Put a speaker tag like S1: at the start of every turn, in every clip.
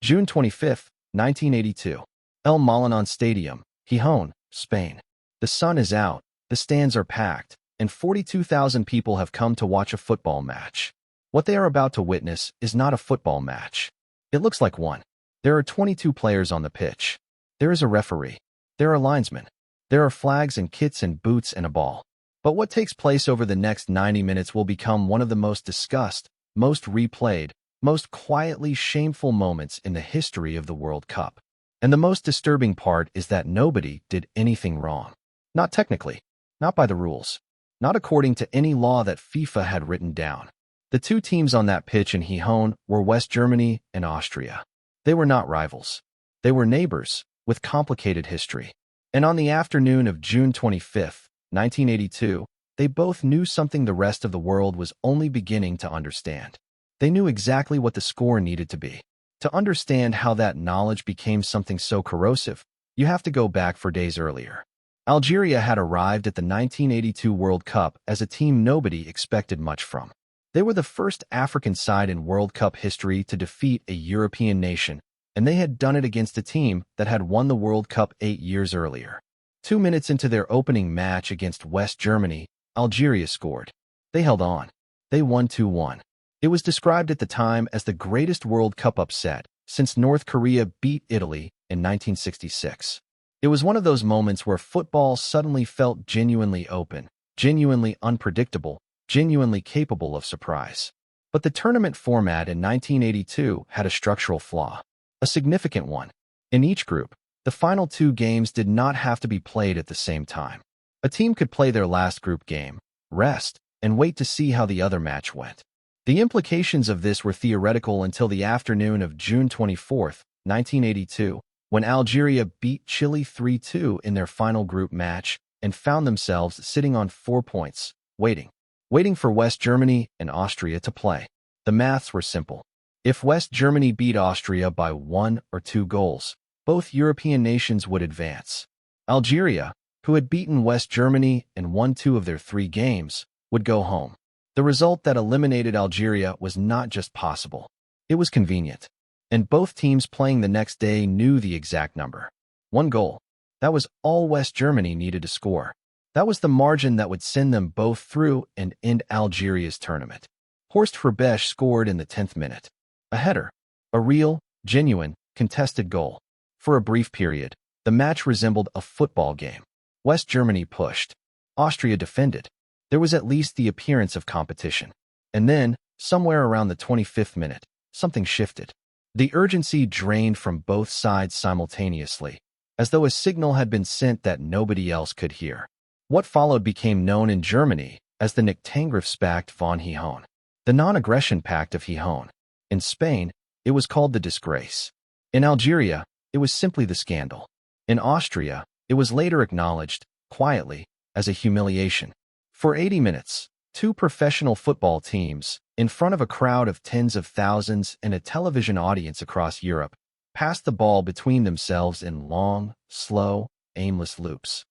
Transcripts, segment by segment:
S1: June 25, 1982. El Molinón Stadium, Gijon, Spain. The sun is out, the stands are packed, and 42,000 people have come to watch a football match. What they are about to witness is not a football match. It looks like one. There are 22 players on the pitch. There is a referee. There are linesmen. There are flags and kits and boots and a ball. But what takes place over the next 90 minutes will become one of the most discussed, most replayed, most quietly shameful moments in the history of the World Cup. And the most disturbing part is that nobody did anything wrong. Not technically, not by the rules, not according to any law that FIFA had written down. The two teams on that pitch in Gijon were West Germany and Austria. They were not rivals. They were neighbors with complicated history. And on the afternoon of June 25, 1982, they both knew something the rest of the world was only beginning to understand. They knew exactly what the score needed to be. To understand how that knowledge became something so corrosive, you have to go back 4 days earlier. Algeria had arrived at the 1982 World Cup as a team nobody expected much from. They were the first African side in World Cup history to defeat a European nation, and they had done it against a team that had won the World Cup 8 years earlier. 2 minutes into their opening match against West Germany, Algeria scored. They held on. They won 2-1. It was described at the time as the greatest World Cup upset since North Korea beat Italy in 1966. It was one of those moments where football suddenly felt genuinely open, genuinely unpredictable, genuinely capable of surprise. But the tournament format in 1982 had a structural flaw, a significant one. In each group, the final 2 games did not have to be played at the same time. A team could play their last group game, rest, and wait to see how the other match went. The implications of this were theoretical until the afternoon of June 24, 1982, when Algeria beat Chile 3-2 in their final group match and found themselves sitting on 4 points, waiting for West Germany and Austria to play. The maths were simple. If West Germany beat Austria by 1 or 2 goals, both European nations would advance. Algeria, who had beaten West Germany and won 2 of their 3 games, would go home. The result that eliminated Algeria was not just possible. It was convenient. And both teams playing the next day knew the exact number. 1 goal. That was all West Germany needed to score. That was the margin that would send them both through and end Algeria's tournament. Horst Hrubesch scored in the 10th minute. A header. A real, genuine, contested goal. For a brief period, the match resembled a football game. West Germany pushed. Austria defended. There was at least the appearance of competition. And then, somewhere around the 25th minute, something shifted. The urgency drained from both sides simultaneously, as though a signal had been sent that nobody else could hear. What followed became known in Germany as the Nicht-Angriffspakt von Gijon, the non-aggression pact of Gijon. In Spain, it was called the Disgrace. In Algeria, it was simply the scandal. In Austria, it was later acknowledged, quietly, as a humiliation. For 80 minutes, 2 professional football teams, in front of a crowd of tens of thousands and a television audience across Europe, passed the ball between themselves in long, slow, aimless loops.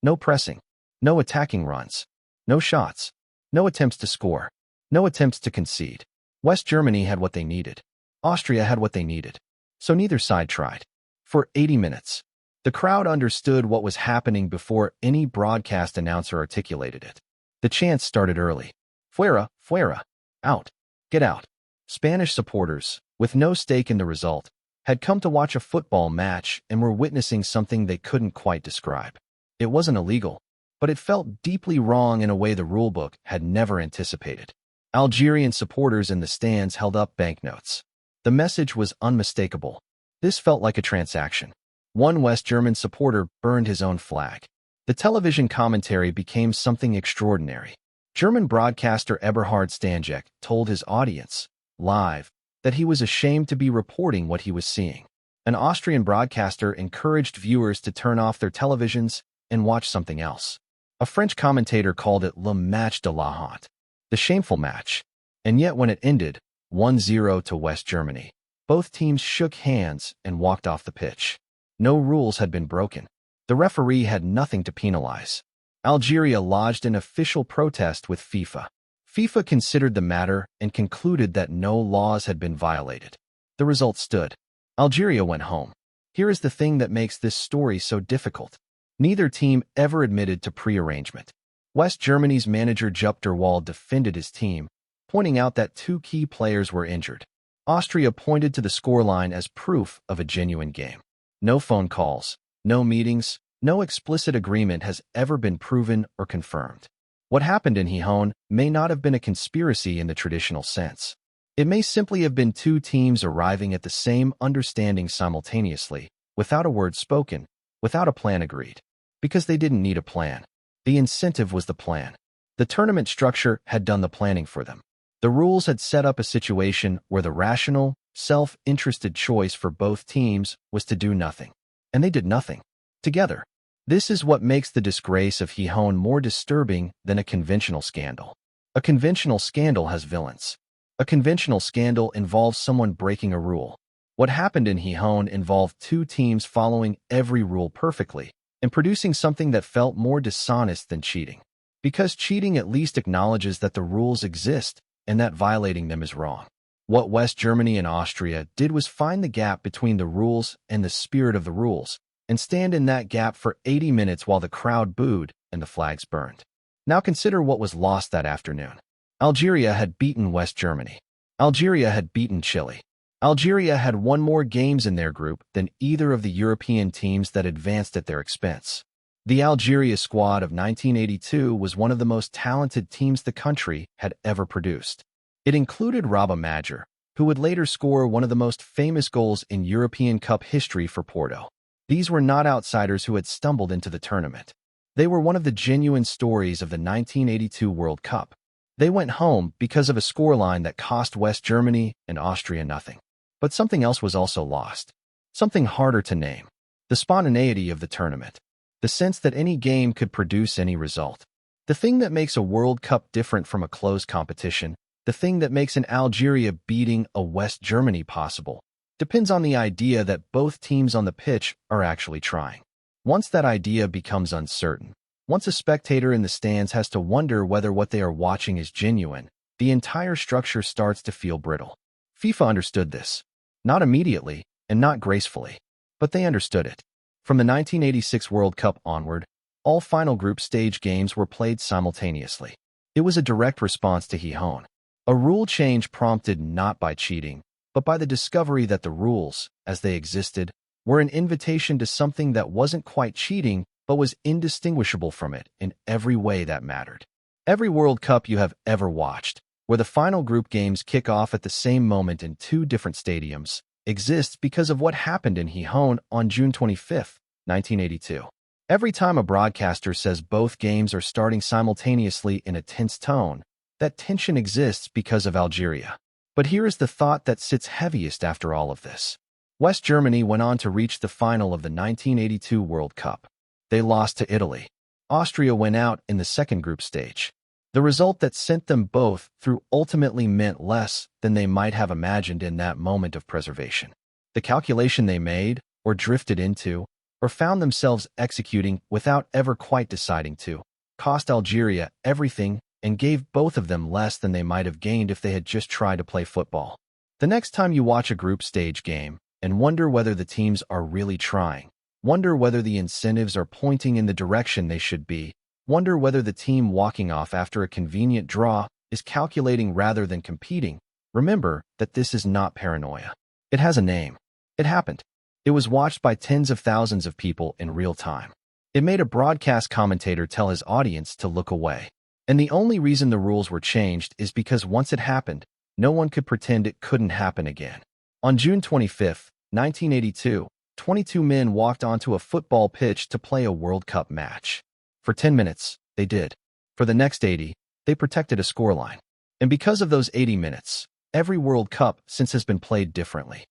S1: No pressing, no attacking runs, no shots, no attempts to score, no attempts to concede. West Germany had what they needed. Austria had what they needed. So neither side tried. For 80 minutes, the crowd understood what was happening before any broadcast announcer articulated it. The chants started early. Fuera, fuera. Out. Get out. Spanish supporters, with no stake in the result, had come to watch a football match and were witnessing something they couldn't quite describe. It wasn't illegal, but it felt deeply wrong in a way the rulebook had never anticipated. Algerian supporters in the stands held up banknotes. The message was unmistakable. This felt like a transaction. One West German supporter burned his own flag. The television commentary became something extraordinary. German broadcaster Eberhard Stanjek told his audience, live, that he was ashamed to be reporting what he was seeing. An Austrian broadcaster encouraged viewers to turn off their televisions and watch something else. A French commentator called it le match de la honte, the shameful match. And yet when it ended, 1-0 to West Germany, both teams shook hands and walked off the pitch. No rules had been broken. The referee had nothing to penalize. Algeria lodged an official protest with FIFA. FIFA considered the matter and concluded that no laws had been violated. The result stood. Algeria went home. Here is the thing that makes this story so difficult. Neither team ever admitted to prearrangement. West Germany's manager Jupp Derwall defended his team, pointing out that two key players were injured. Austria pointed to the scoreline as proof of a genuine game. No phone calls, no meetings, no explicit agreement has ever been proven or confirmed. What happened in Gijon may not have been a conspiracy in the traditional sense. It may simply have been two teams arriving at the same understanding simultaneously, without a word spoken, without a plan agreed. Because they didn't need a plan. The incentive was the plan. The tournament structure had done the planning for them. The rules had set up a situation where the rational, self-interested choice for both teams was to do nothing. And they did nothing. Together. This is what makes the disgrace of Gijon more disturbing than a conventional scandal. A conventional scandal has villains. A conventional scandal involves someone breaking a rule. What happened in Gijon involved two teams following every rule perfectly and producing something that felt more dishonest than cheating. Because cheating at least acknowledges that the rules exist and that violating them is wrong. What West Germany and Austria did was find the gap between the rules and the spirit of the rules, and stand in that gap for 80 minutes while the crowd booed and the flags burned. Now consider what was lost that afternoon. Algeria had beaten West Germany. Algeria had beaten Chile. Algeria had won more games in their group than either of the European teams that advanced at their expense. The Algeria squad of 1982 was one of the most talented teams the country had ever produced. It included Rabah Major, who would later score one of the most famous goals in European Cup history for Porto. These were not outsiders who had stumbled into the tournament. They were one of the genuine stories of the 1982 World Cup. They went home because of a scoreline that cost West Germany and Austria nothing. But something else was also lost. Something harder to name. The spontaneity of the tournament. The sense that any game could produce any result. The thing that makes a World Cup different from a closed competition, the thing that makes an Algeria beating a West Germany possible, depends on the idea that both teams on the pitch are actually trying. Once that idea becomes uncertain, once a spectator in the stands has to wonder whether what they are watching is genuine, the entire structure starts to feel brittle. FIFA understood this. Not immediately, and not gracefully, but they understood it. From the 1986 World Cup onward, all final group stage games were played simultaneously. It was a direct response to Gijon. A rule change prompted not by cheating, but by the discovery that the rules, as they existed, were an invitation to something that wasn't quite cheating, but was indistinguishable from it in every way that mattered. Every World Cup you have ever watched, where the final group games kick off at the same moment in two different stadiums, exists because of what happened in Gijon on June 25, 1982. Every time a broadcaster says both games are starting simultaneously in a tense tone, that tension exists because of Algeria. But here is the thought that sits heaviest after all of this. West Germany went on to reach the final of the 1982 World Cup. They lost to Italy. Austria went out in the second group stage. The result that sent them both through ultimately meant less than they might have imagined in that moment of preservation. The calculation they made, or drifted into, or found themselves executing without ever quite deciding to, cost Algeria everything and gave both of them less than they might have gained if they had just tried to play football. The next time you watch a group stage game and wonder whether the teams are really trying, wonder whether the incentives are pointing in the direction they should be, wonder whether the team walking off after a convenient draw is calculating rather than competing, remember that this is not paranoia. It has a name. It happened. It was watched by tens of thousands of people in real time. It made a broadcast commentator tell his audience to look away. And the only reason the rules were changed is because once it happened, no one could pretend it couldn't happen again. On June 25, 1982, 22 men walked onto a football pitch to play a World Cup match. For 10 minutes, they did. For the next 80, they protected a scoreline. And because of those 80 minutes, every World Cup since has been played differently.